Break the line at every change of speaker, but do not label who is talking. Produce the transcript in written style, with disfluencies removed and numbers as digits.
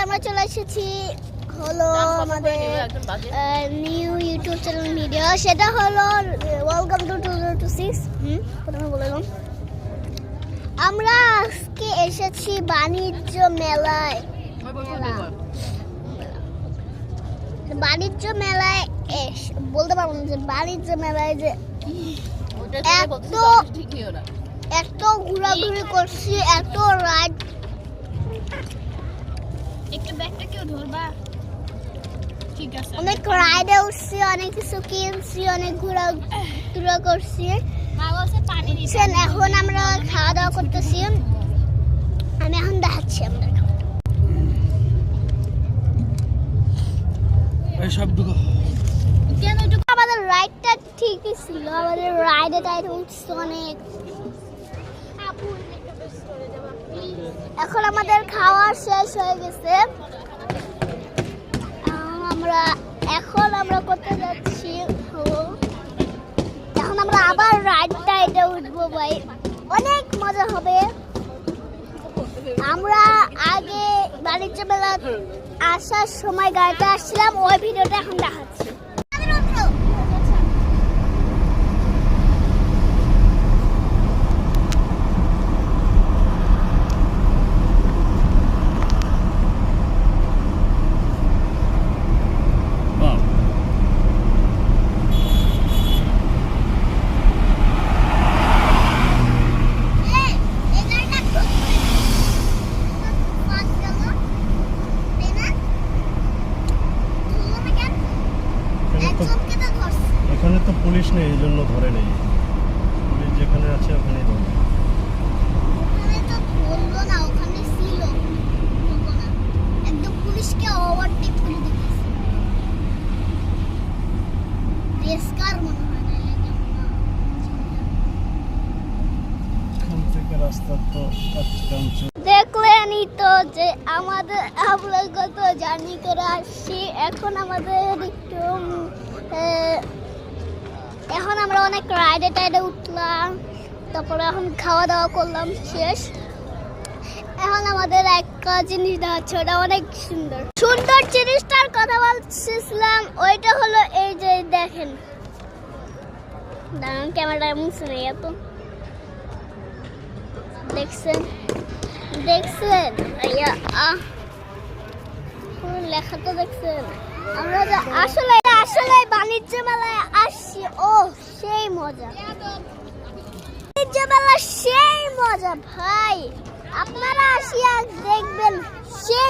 আমরা চলে এসেছি হলো আমাদের নিউ ইউটিউব চ্যানেল ভিডিও, সেটা হলো ওয়েলকাম টু 2026। প্রথমে বললাম আমরা আজকে এসেছি বাণিজ্য মেলায়। বাণিজ্য মেলায় বলতে পারবো না যে বাণিজ্য মেলায় যে এত ঘোরাঘুরি করছি, এত রাইড।
একটা ব্যাগটা কেউ ধরবা? ঠিক আছে,
অনেক রাইডে উঠছি, অনেক কিছু কিনছি, অনেক ঘোরাঘুরি করছি। এখন আমরা খাওয়া দাওয়া করতেছি। আমি এখন দেখাচ্ছি আমাদের রাইডটা ঠিকই ছিল। আমাদের রাইডে উঠছে অনেক। এখন আমাদের খাওয়া শেষ হয়ে গেছে। এখন আমরা করতে যাচ্ছি, এখন আমরা আবার রাইডটা উঠবো ভাই, অনেক মজা হবে। আমরা আগে বাণিজ্য মেলা আসার সময় গাড়িতে আসছিলাম, ওই ভিডিওটা এখন দেখাচ্ছি।
এখানে তো পুলিশ নেই, এই জন্য ধরে নেই। পুলিশ যেখানে আছে ওখানেই ধরে।
বললো না, ওখানে ছিল একদম পুলিশকে ওভারটেক করে দিয়েছে। রেসকার মনে হয় না,
এখান থেকে রাস্তা তো
দেখলেনই তো যে আমরা কত জার্নি করে আসছি। এখন আমরা অনেক রাইডে উঠলাম, তারপরে এখন খাওয়া দাওয়া করলাম শেষ। এখন আমাদের একটা জিনিস দেখাচ্ছে, ওটা অনেক সুন্দর সুন্দর জিনিসটার কথা বলছিলাম। ওইটা হলো এই যে দেখেন, দাঁড়ান ক্যামেরাটা এমন শুনে এত দেখছেন লেখা তো দেখছেন। আমরা আসলে বাণিজ্য মেলায় আসছি, ও সেই মজা, বাণিজ্য মেলা সেই মজা ভাই। আপনারা আসিয়া দেখবেন, সেই